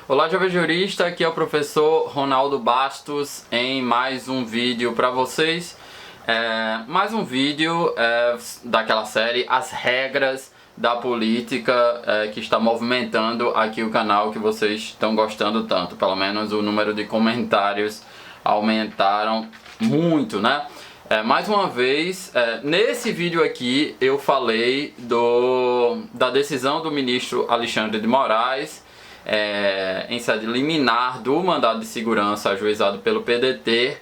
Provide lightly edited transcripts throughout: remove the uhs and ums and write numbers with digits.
Olá, jovem jurista, aqui é o professor Ronaldo Bastos em mais um vídeo para vocês. Mais um vídeo daquela série As Regras da Política que está movimentando aqui o canal, que vocês estão gostando tanto. Pelo menos o número de comentários aumentaram muito, né? Mais uma vez, nesse vídeo aqui eu falei da decisão do ministro Alexandre de Moraes em sede liminar do mandado de segurança ajuizado pelo PDT,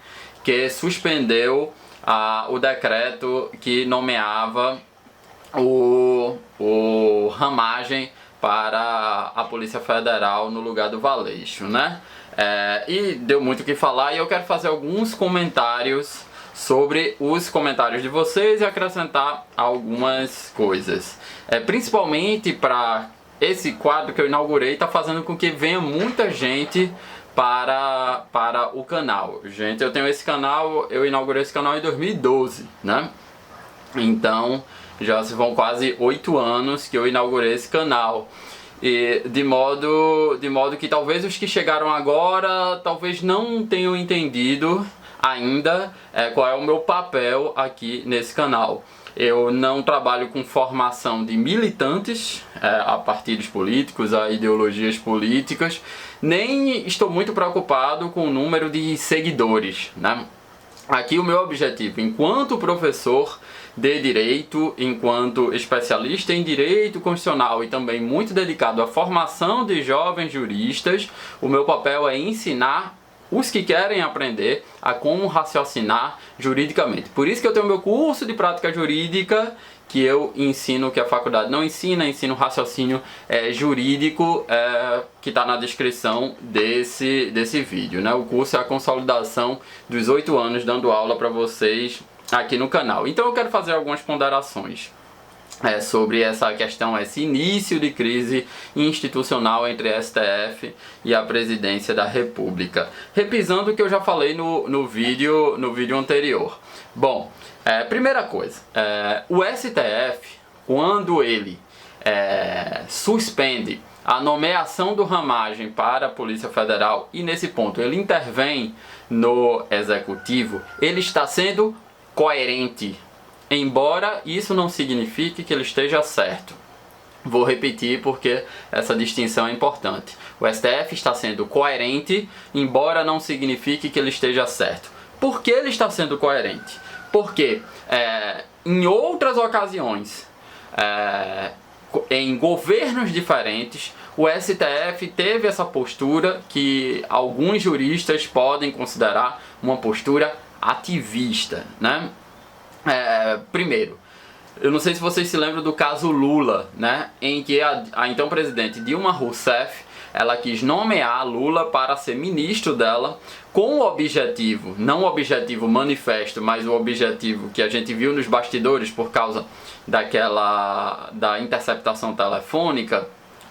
que suspendeu o decreto que nomeava o Ramagem para a Polícia Federal no lugar do Valeixo, né? E deu muito o que falar, e eu quero fazer alguns comentários sobre os comentários de vocês e acrescentar algumas coisas. Principalmente para esse quadro que eu inaugurei, está fazendo com que venha muita gente para o canal. Gente, eu tenho esse canal, eu inaugurei esse canal em 2012, né? Então já se vão quase 8 anos que eu inaugurei esse canal. E de modo que talvez os que chegaram agora talvez não tenham entendido ainda qual é o meu papel aqui nesse canal. Eu não trabalho com formação de militantes a partidos políticos, a ideologias políticas, nem estou muito preocupado com o número de seguidores, né? Aqui o meu objetivo, enquanto professor de direito, enquanto especialista em direito constitucional e também muito dedicado à formação de jovens juristas, o meu papel é ensinar os que querem aprender a como raciocinar juridicamente. Por isso que eu tenho meu curso de prática jurídica, que eu ensino o que a faculdade não ensina, ensino raciocínio jurídico, que está na descrição desse vídeo, né? O curso é a consolidação dos 8 anos dando aula para vocês aqui no canal. Então eu quero fazer algumas ponderações sobre essa questão, esse início de crise institucional entre a STF e a Presidência da República. Repisando o que eu já falei no vídeo anterior. Bom, primeira coisa, o STF, quando ele suspende a nomeação do Ramagem para a Polícia Federal e nesse ponto ele intervém no Executivo, ele está sendo coerente. Embora isso não signifique que ele esteja certo. Vou repetir porque essa distinção é importante. O STF está sendo coerente, embora não signifique que ele esteja certo. Por que ele está sendo coerente? Porque em outras ocasiões, em governos diferentes, o STF teve essa postura que alguns juristas podem considerar uma postura ativista, né? Primeiro, eu não sei se vocês se lembram do caso Lula, né, em que a então presidente Dilma Rousseff, ela quis nomear Lula para ser ministro dela com o objetivo, não o objetivo manifesto, mas o objetivo que a gente viu nos bastidores por causa da interceptação telefônica,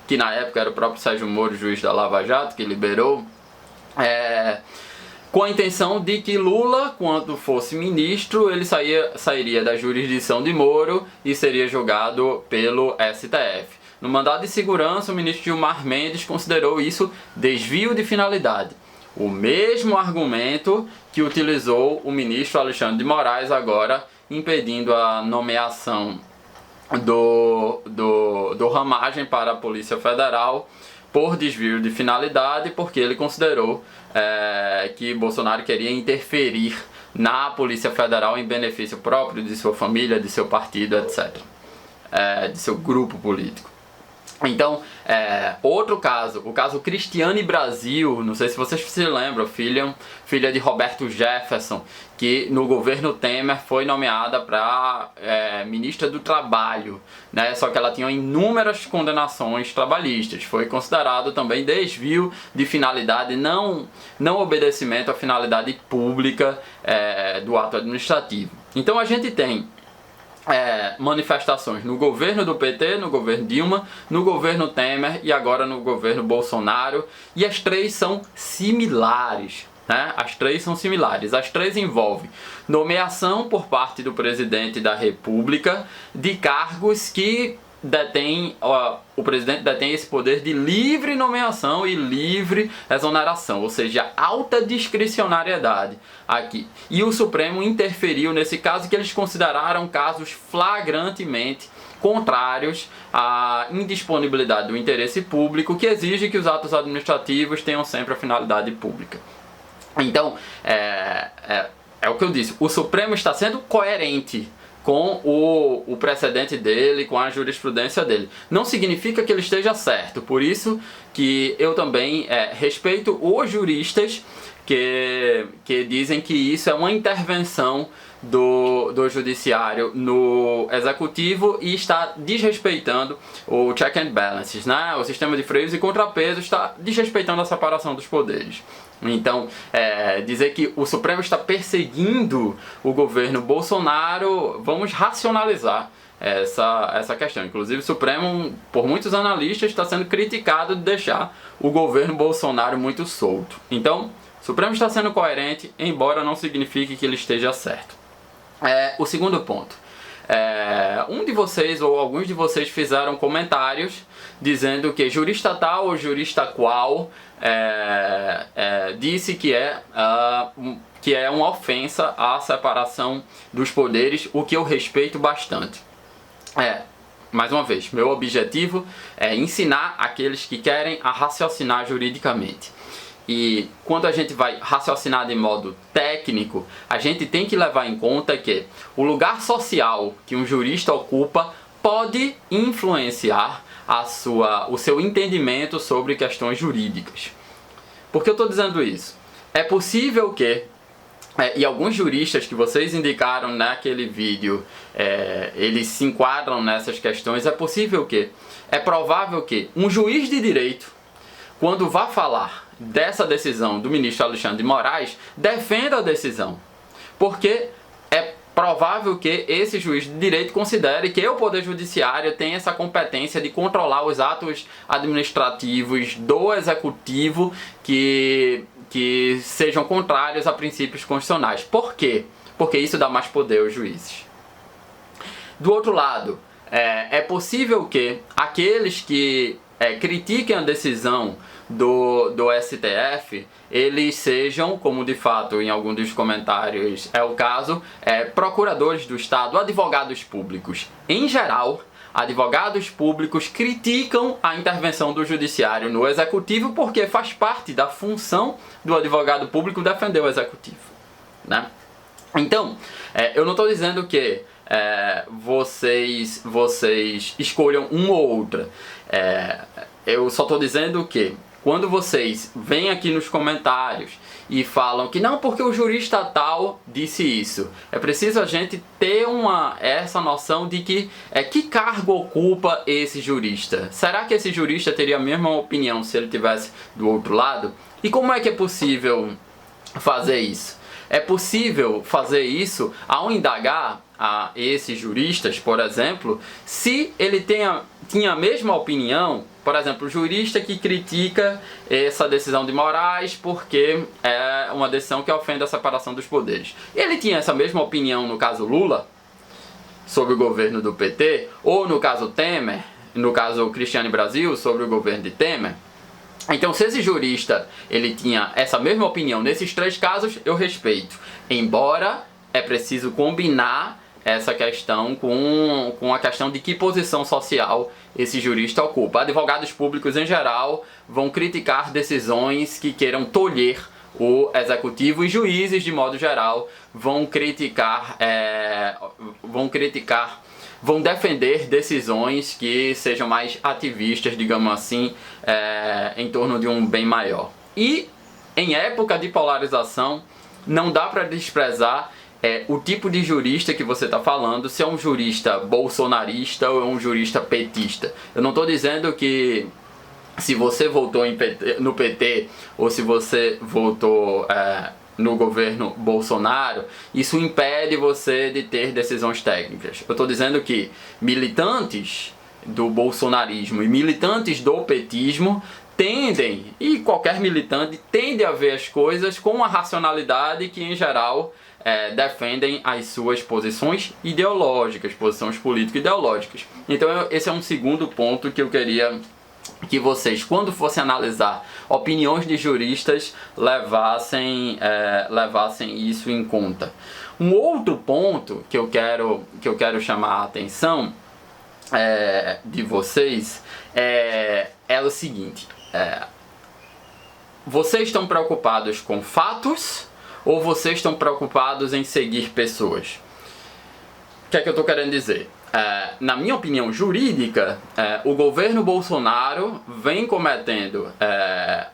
que na época era o próprio Sérgio Moro, juiz da Lava Jato, que liberou, com a intenção de que Lula, quando fosse ministro, ele sairia da jurisdição de Moro e seria julgado pelo STF. No mandado de segurança, o ministro Gilmar Mendes considerou isso desvio de finalidade. O mesmo argumento que utilizou o ministro Alexandre de Moraes agora, impedindo a nomeação do Ramagem para a Polícia Federal por desvio de finalidade, porque ele considerou que Bolsonaro queria interferir na Polícia Federal em benefício próprio de sua família, de seu partido, etc. De seu grupo político. Então, outro caso, o caso Cristiane Brasil, não sei se vocês se lembram, filha de Roberto Jefferson, que no governo Temer foi nomeada para ministra do Trabalho, né? Só que ela tinha inúmeras condenações trabalhistas, foi considerado também desvio de finalidade, não obedecimento à finalidade pública do ato administrativo. Então a gente tem manifestações no governo do PT, no governo Dilma, no governo Temer e agora no governo Bolsonaro, e as três são similares, né? As três são similares. As três envolvem nomeação por parte do presidente da República de cargos que o presidente detém esse poder de livre nomeação e livre exoneração, ou seja, alta discricionariedade aqui. E o Supremo interferiu nesse caso, que eles consideraram casos flagrantemente contrários à indisponibilidade do interesse público, que exige que os atos administrativos tenham sempre a finalidade pública. Então, é o que eu disse, o Supremo está sendo coerente com o precedente dele, com a jurisprudência dele. Não significa que ele esteja certo, por isso que eu também respeito os juristas que dizem que isso é uma intervenção do judiciário no executivo e está desrespeitando o check and balances, né? O sistema de freios e contrapesos está desrespeitando a separação dos poderes. Então, dizer que o Supremo está perseguindo o governo Bolsonaro, vamos racionalizar essa questão. Inclusive, o Supremo, por muitos analistas, está sendo criticado de deixar o governo Bolsonaro muito solto. Então, o Supremo está sendo coerente, embora não signifique que ele esteja certo. O segundo ponto. Um de vocês ou alguns de vocês fizeram comentários dizendo que jurista tal ou jurista qual disse que é uma ofensa à separação dos poderes, o que eu respeito bastante. Mais uma vez, meu objetivo é ensinar aqueles que querem a raciocinar juridicamente. E quando a gente vai raciocinar de modo técnico, a gente tem que levar em conta que o lugar social que um jurista ocupa pode influenciar o seu entendimento sobre questões jurídicas. Por que eu estou dizendo isso? É possível que, e alguns juristas que vocês indicaram naquele vídeo, eles se enquadram nessas questões, é provável que um juiz de direito, quando vá falar dessa decisão do ministro Alexandre de Moraes, defenda a decisão. Porque é provável que esse juiz de direito considere que o Poder Judiciário tem essa competência de controlar os atos administrativos do Executivo que sejam contrários a princípios constitucionais. Por quê? Porque isso dá mais poder aos juízes. Do outro lado, é possível que aqueles que critiquem a decisão do STF, eles sejam, como de fato em algum dos comentários é o caso, procuradores do Estado, advogados públicos. Em geral, advogados públicos criticam a intervenção do judiciário no executivo porque faz parte da função do advogado público defender o executivo, né? Então, eu não estou dizendo que vocês escolham uma ou outra. Eu só estou dizendo que quando vocês vêm aqui nos comentários e falam que não, porque o jurista tal disse isso, é preciso a gente ter essa noção de que cargo ocupa esse jurista. Será que esse jurista teria a mesma opinião se ele estivesse do outro lado? E como é que é possível fazer isso? É possível fazer isso ao indagar a esses juristas, por exemplo, se ele tinha a mesma opinião. Por exemplo, o jurista que critica essa decisão de Moraes porque é uma decisão que ofende a separação dos poderes. Ele tinha essa mesma opinião no caso Lula, sobre o governo do PT, ou no caso Temer, no caso Cristiane Brasil, sobre o governo de Temer. Então, se esse jurista ele tinha essa mesma opinião nesses três casos, eu respeito. Embora é preciso combinar essa questão com a questão de que posição social esse jurista ocupa. Advogados públicos, em geral, vão criticar decisões que queiram tolher o executivo, e juízes, de modo geral, vão defender decisões que sejam mais ativistas, digamos assim, em torno de um bem maior. E, em época de polarização, não dá para desprezar o tipo de jurista que você está falando, se é um jurista bolsonarista ou é um jurista petista. Eu não estou dizendo que se você votou no PT ou se você votou no governo Bolsonaro, isso impede você de ter decisões técnicas. Eu estou dizendo que militantes do bolsonarismo e militantes do petismo tendem, e qualquer militante tende a ver as coisas com uma racionalidade que, em geral, defendem as suas posições ideológicas, posições político-ideológicas. Então esse é um segundo ponto que eu queria que vocês, quando fossem analisar opiniões de juristas, levassem isso em conta. Um outro ponto que eu quero chamar a atenção de vocês é o seguinte: vocês estão preocupados com fatos ou vocês estão preocupados em seguir pessoas? O que é que eu estou querendo dizer? Na minha opinião jurídica, o governo Bolsonaro vem cometendo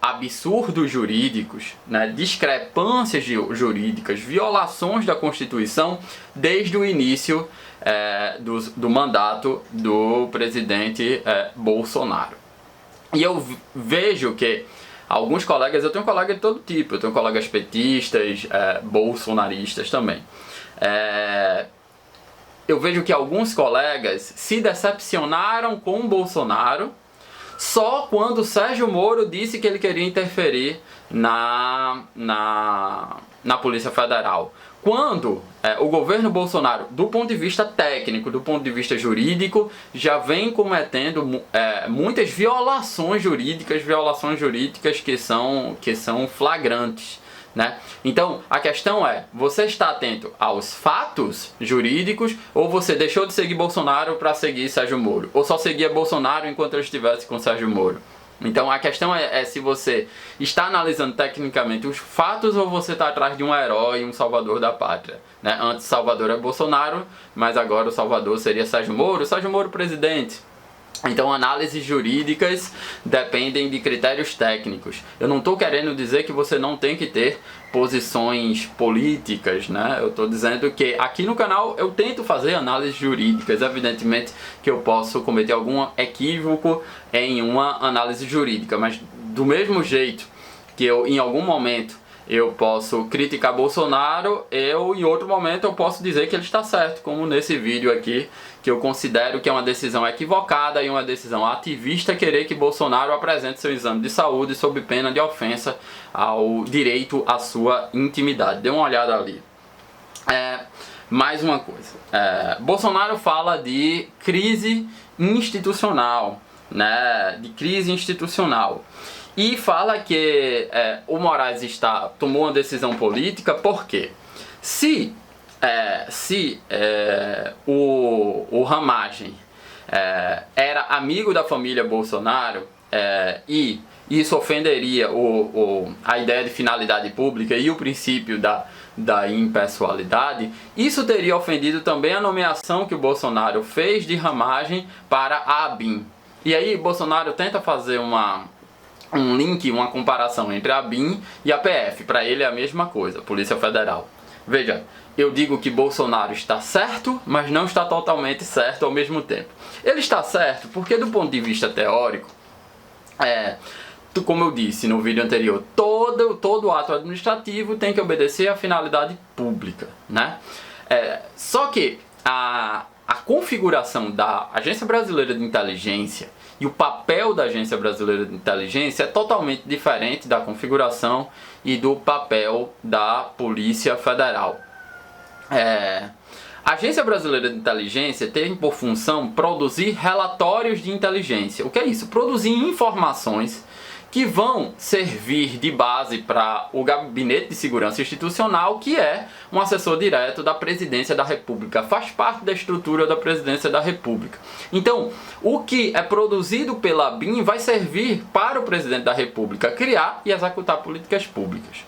absurdos jurídicos, né, discrepâncias jurídicas, violações da Constituição desde o início do mandato do presidente Bolsonaro. E eu vejo que alguns colegas, eu tenho colegas de todo tipo, eu tenho colegas petistas, bolsonaristas também. Eu vejo que alguns colegas se decepcionaram com o Bolsonaro só quando o Sérgio Moro disse que ele queria interferir na Polícia Federal. Quando o governo Bolsonaro, do ponto de vista técnico, do ponto de vista jurídico, já vem cometendo muitas violações jurídicas que são flagrantes, né? Então a questão é: você está atento aos fatos jurídicos ou você deixou de seguir Bolsonaro para seguir Sérgio Moro? Ou só seguia Bolsonaro enquanto ele estivesse com Sérgio Moro? Então a questão é se você está analisando tecnicamente os fatos ou você está atrás de um herói, um salvador da pátria, né? Antes Salvador é Bolsonaro, mas agora o salvador seria Sérgio Moro presidente. Então análises jurídicas dependem de critérios técnicos. Eu não estou querendo dizer que você não tem que ter posições políticas, né? Eu estou dizendo que aqui no canal eu tento fazer análises jurídicas. Evidentemente que eu posso cometer algum equívoco em uma análise jurídica, mas do mesmo jeito que eu em algum momento eu posso criticar Bolsonaro, em outro momento eu posso dizer que ele está certo, como nesse vídeo aqui, que eu considero que é uma decisão equivocada e uma decisão ativista querer que Bolsonaro apresente seu exame de saúde sob pena de ofensa ao direito à sua intimidade. Dê uma olhada ali. Mais uma coisa. Bolsonaro fala de crise institucional, né? De crise institucional. E fala que o Moraes tomou uma decisão política porque se o Ramagem era amigo da família Bolsonaro e isso ofenderia a ideia de finalidade pública e o princípio da impessoalidade, isso teria ofendido também a nomeação que o Bolsonaro fez de Ramagem para a ABIN. E aí Bolsonaro tenta fazer um link, uma comparação entre a ABIN e a PF. Para ele é a mesma coisa, Polícia Federal. Veja, eu digo que Bolsonaro está certo, mas não está totalmente certo ao mesmo tempo. Ele está certo porque, do ponto de vista teórico, como eu disse no vídeo anterior, todo ato administrativo tem que obedecer à finalidade pública, né? Só que a configuração da Agência Brasileira de Inteligência e o papel da Agência Brasileira de Inteligência é totalmente diferente da configuração e do papel da Polícia Federal. A Agência Brasileira de Inteligência tem por função produzir relatórios de inteligência. O que é isso? Produzir informações que vão servir de base para o Gabinete de Segurança Institucional, que é um assessor direto da Presidência da República, faz parte da estrutura da Presidência da República. Então, o que é produzido pela ABIN vai servir para o Presidente da República criar e executar políticas públicas.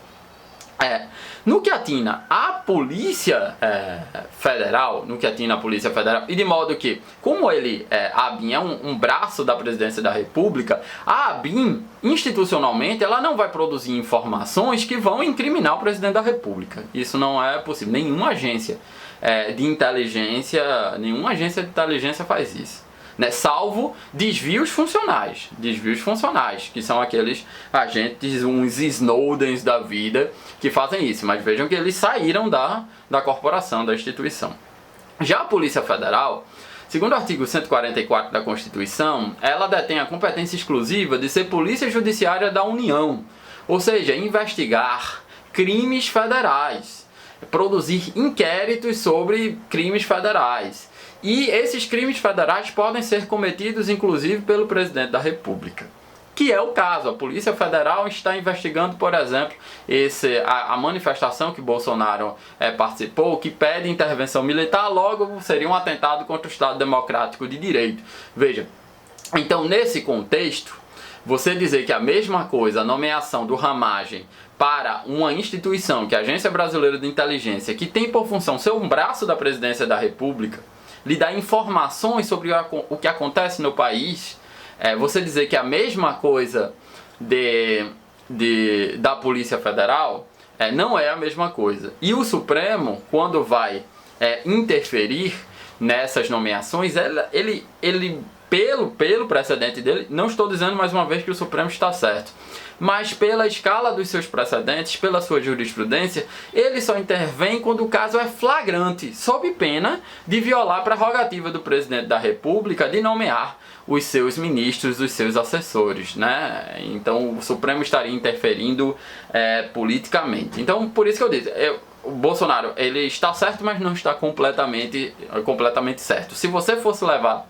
No que atina a Polícia Federal, e de modo que, como a ABIN é um braço da Presidência da República, a ABIN, institucionalmente, ela não vai produzir informações que vão incriminar o Presidente da República. Isso não é possível. Nenhuma agência de inteligência faz isso, né? Salvo desvios funcionais, que são aqueles agentes, uns Snowdens da vida, que fazem isso, mas vejam que eles saíram da corporação, da instituição. Já a Polícia Federal, segundo o artigo 144 da Constituição, ela detém a competência exclusiva de ser Polícia Judiciária da União, ou seja, investigar crimes federais. produzir inquéritos sobre crimes federais. E esses crimes federais podem ser cometidos, inclusive, pelo presidente da República. Que é o caso. A Polícia Federal está investigando, por exemplo, a manifestação que Bolsonaro participou, que pede intervenção militar, logo seria um atentado contra o Estado Democrático de Direito. Veja, então nesse contexto, você dizer que a mesma coisa, a nomeação do Ramagem para uma instituição, que é a Agência Brasileira de Inteligência, que tem por função ser um braço da Presidência da República, lhe dar informações sobre o que acontece no país, você dizer que a mesma coisa da Polícia Federal, não é a mesma coisa. E o Supremo, quando vai interferir nessas nomeações, ele pelo precedente dele, não estou dizendo mais uma vez que o Supremo está certo, mas pela escala dos seus precedentes, pela sua jurisprudência, ele só intervém quando o caso é flagrante, sob pena de violar a prerrogativa do presidente da República de nomear os seus ministros, os seus assessores, né? Então o Supremo estaria interferindo politicamente. Então por isso que eu disse, o Bolsonaro ele está certo, mas não está completamente certo. Se você fosse levar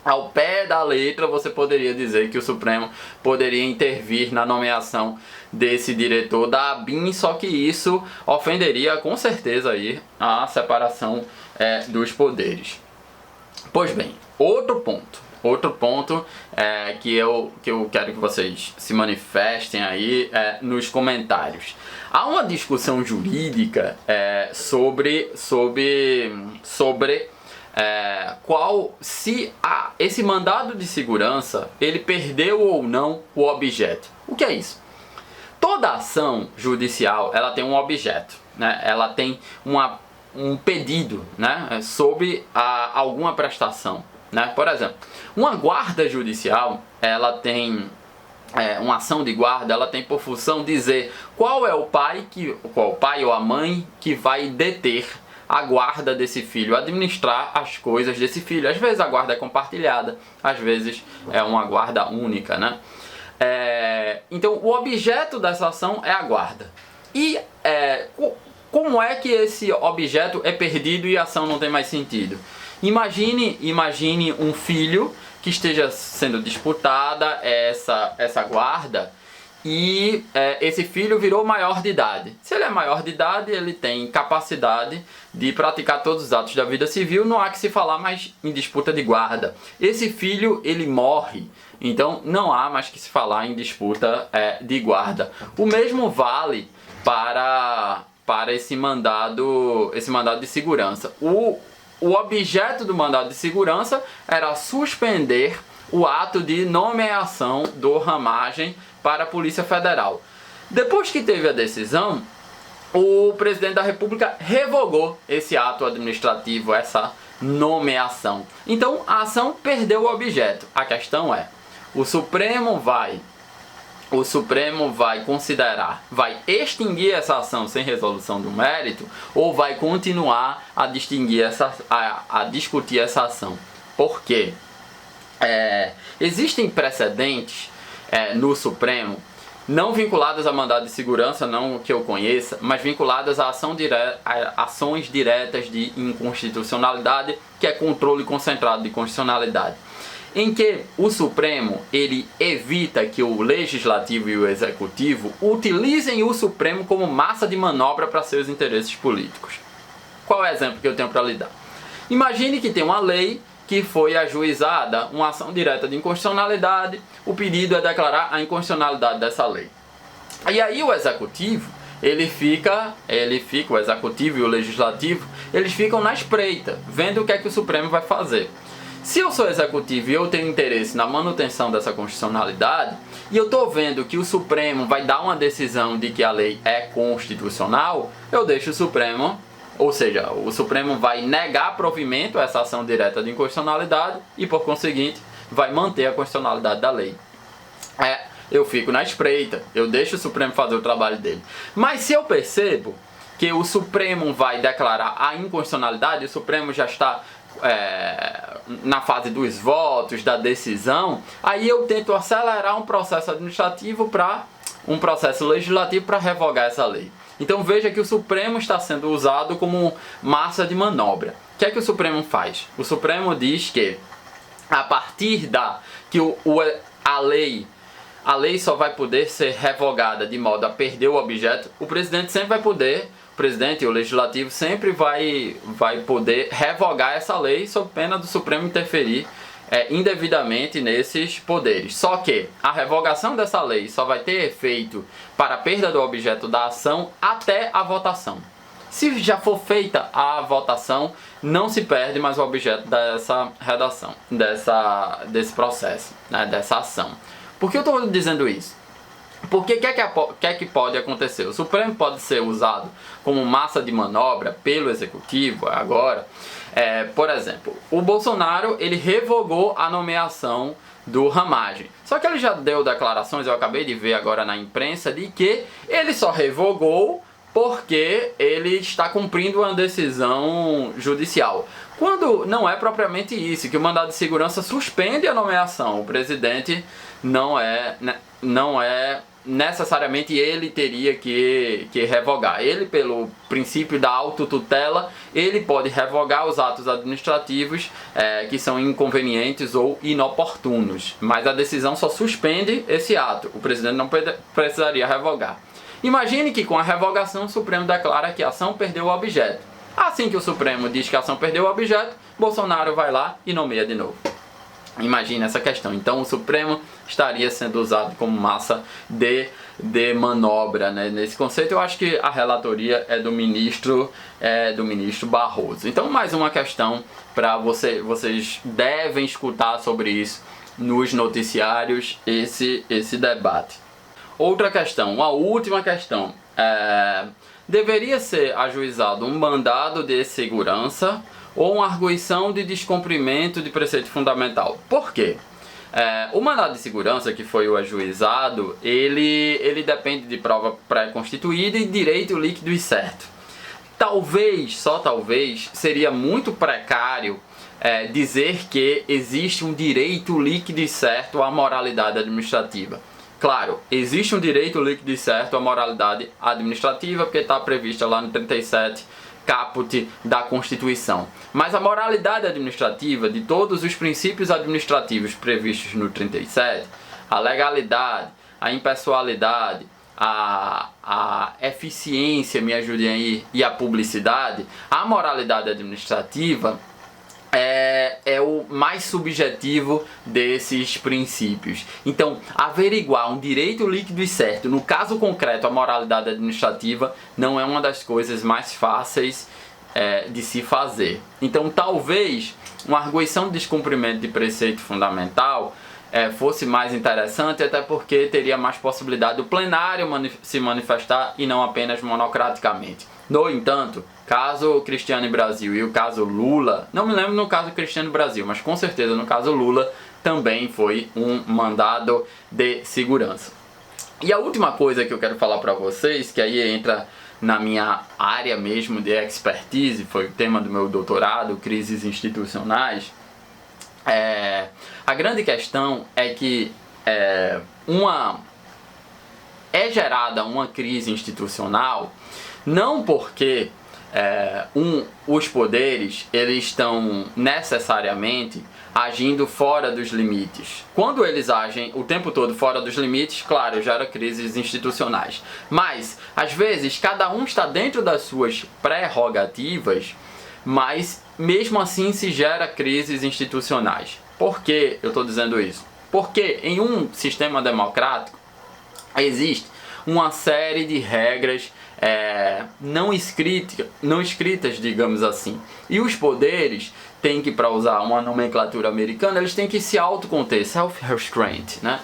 ao pé da letra, você poderia dizer que o Supremo poderia intervir na nomeação desse diretor da ABIN, só que isso ofenderia com certeza aí a separação dos poderes. Pois bem, outro ponto que eu quero que vocês se manifestem aí nos comentários. Há uma discussão jurídica sobre esse mandado de segurança ele perdeu ou não o objeto. O que é isso? Toda ação judicial ela tem um objeto, né? Ela tem um pedido, né? Sobre alguma prestação, né? Por exemplo, uma guarda judicial ela tem uma ação de guarda, ela tem por função dizer qual é o pai ou a mãe que vai deter a guarda desse filho, administrar as coisas desse filho. Às vezes a guarda é compartilhada, às vezes é uma guarda única, né? Então o objeto dessa ação é a guarda. E como é que esse objeto é perdido e a ação não tem mais sentido? Imagine um filho que esteja sendo disputada essa guarda, e esse filho virou maior de idade. Se ele é maior de idade, ele tem capacidade de praticar todos os atos da vida civil, não há que se falar mais em disputa de guarda. Esse filho, ele morre, então não há mais que se falar em disputa de guarda. O mesmo vale para esse mandado de segurança. O objeto do mandado de segurança era suspender o ato de nomeação do Ramagem para a Polícia Federal. Depois que teve a decisão, o presidente da República revogou esse ato administrativo, essa nomeação. Então a ação perdeu o objeto. A questão é, o Supremo vai considerar, vai extinguir essa ação sem resolução do mérito, ou vai continuar a discutir essa ação? Por quê? Existem precedentes no Supremo, não vinculadas a mandado de segurança, não que eu conheça, mas vinculadas a ações diretas de inconstitucionalidade, que é controle concentrado de constitucionalidade, em que o Supremo ele evita que o Legislativo e o Executivo utilizem o Supremo como massa de manobra para seus interesses políticos. Qual é o exemplo que eu tenho para lhe dar? Imagine que tem uma lei que foi ajuizada, uma ação direta de inconstitucionalidade, o pedido é declarar a inconstitucionalidade dessa lei. E aí o Executivo, o Executivo e o Legislativo, eles ficam na espreita, vendo o que é que o Supremo vai fazer. Se eu sou Executivo e eu tenho interesse na manutenção dessa constitucionalidade, e eu estou vendo que o Supremo vai dar uma decisão de que a lei é constitucional, eu deixo o Supremo. Ou seja, o Supremo vai negar provimento a essa ação direta de inconstitucionalidade e, por conseguinte, vai manter a constitucionalidade da lei. Eu fico na espreita, eu deixo o Supremo fazer o trabalho dele. Mas se eu percebo que o Supremo vai declarar a inconstitucionalidade, o Supremo já está na fase dos votos, da decisão, aí eu tento acelerar um processo administrativo para um processo legislativo para revogar essa lei. Então veja que o Supremo está sendo usado como massa de manobra. O que é que o Supremo faz? O Supremo diz que a partir que a lei só vai poder ser revogada de modo a perder o objeto, o presidente sempre vai poder, o presidente e o legislativo sempre vai poder revogar essa lei sob pena do Supremo interferir indevidamente nesses poderes. Só que a revogação dessa lei só vai ter efeito para a perda do objeto da ação até a votação. Se já for feita a votação, não se perde mais o objeto dessa redação, desse processo, né, dessa ação. Por que eu estou dizendo isso? Porque o que é que pode acontecer? O Supremo pode ser usado como massa de manobra pelo Executivo agora. Por exemplo, o Bolsonaro ele revogou a nomeação do Ramagem. Só que ele já deu declarações, eu acabei de ver agora na imprensa, de que ele só revogou porque ele está cumprindo uma decisão judicial. Quando não é propriamente isso, que o mandado de segurança suspende a nomeação. O presidente não é necessariamente ele teria que revogar. Ele, pelo princípio da autotutela, ele pode revogar os atos administrativos que são inconvenientes ou inoportunos. Mas a decisão só suspende esse ato. O presidente não precisaria revogar. Imagine que com a revogação o Supremo declara que a ação perdeu o objeto. Assim que o Supremo diz que a ação perdeu o objeto, Bolsonaro vai lá e nomeia de novo. Imagine essa questão. Então o Supremo estaria sendo usado como massa de manobra, né? Nesse conceito eu acho que a relatoria é do ministro Barroso. Então mais uma questão para vocês devem escutar sobre isso nos noticiários, esse debate. Outra questão, uma última questão, deveria ser ajuizado um mandado de segurança ou uma arguição de descumprimento de preceito fundamental. Por quê? O mandado de segurança, que foi o ajuizado, ele depende de prova pré-constituída e direito líquido e certo. Talvez, só talvez, seria muito precário dizer que existe um direito líquido e certo à moralidade administrativa. Claro, existe um direito líquido e certo à moralidade administrativa, porque está prevista lá no 37 caput da Constituição. Mas a moralidade administrativa de todos os princípios administrativos previstos no 37, a legalidade, a impessoalidade, a eficiência, me ajudem aí, e a publicidade, a moralidade administrativa é o mais subjetivo desses princípios. Então, averiguar um direito líquido e certo, no caso concreto a moralidade administrativa, não é uma das coisas mais fáceis de se fazer. Então, talvez uma arguição de descumprimento de preceito fundamental fosse mais interessante, até porque teria mais possibilidade do plenário se manifestar e não apenas monocraticamente. No entanto, caso Cristiano Brasil e o caso Lula, não me lembro no caso Cristiano Brasil, mas com certeza no caso Lula também foi um mandado de segurança. E a última coisa que eu quero falar para vocês, que aí entra na minha área mesmo de expertise, foi o tema do meu doutorado, crises institucionais, a grande questão é que é gerada uma crise institucional não porque os poderes eles estão necessariamente agindo fora dos limites. Quando eles agem o tempo todo fora dos limites, claro, gera crises institucionais. Mas, às vezes, cada um está dentro das suas prerrogativas, mas mesmo assim se gera crises institucionais. Por que eu estou dizendo isso? Porque em um sistema democrático existe uma série de regras não escritas, digamos assim. E os poderes têm que, para usar uma nomenclatura americana, eles têm que se autoconter, self-restraint, né?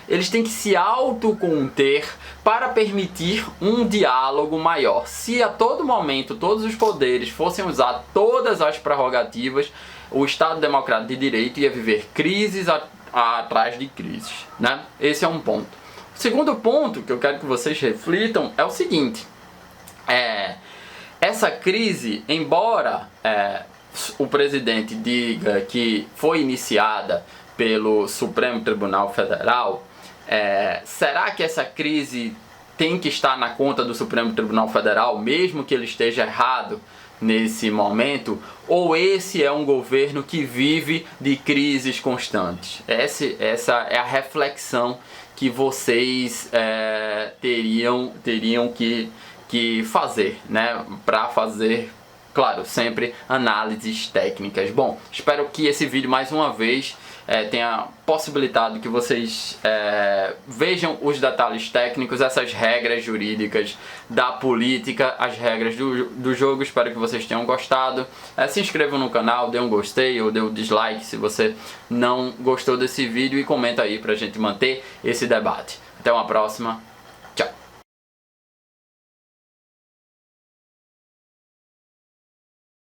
Eles têm que se autoconter para permitir um diálogo maior. Se a todo momento todos os poderes fossem usar todas as prerrogativas, o Estado Democrático de Direito ia viver crises atrás de crises, né? Esse é um ponto. O segundo ponto que eu quero que vocês reflitam é o seguinte: essa crise, embora o presidente diga que foi iniciada pelo Supremo Tribunal Federal, Será que essa crise tem que estar na conta do Supremo Tribunal Federal, mesmo que ele esteja errado nesse momento? Ou esse é um governo que vive de crises constantes? Essa é a reflexão que vocês teriam que fazer, né? Para fazer, claro, sempre análises técnicas. Bom, espero que esse vídeo mais uma vez tenha possibilitado que vocês vejam os detalhes técnicos, essas regras jurídicas da política, as regras do jogo. Espero que vocês tenham gostado. Se inscrevam no canal, dê um gostei ou dê um dislike se você não gostou desse vídeo e comenta aí pra gente manter esse debate. Até uma próxima.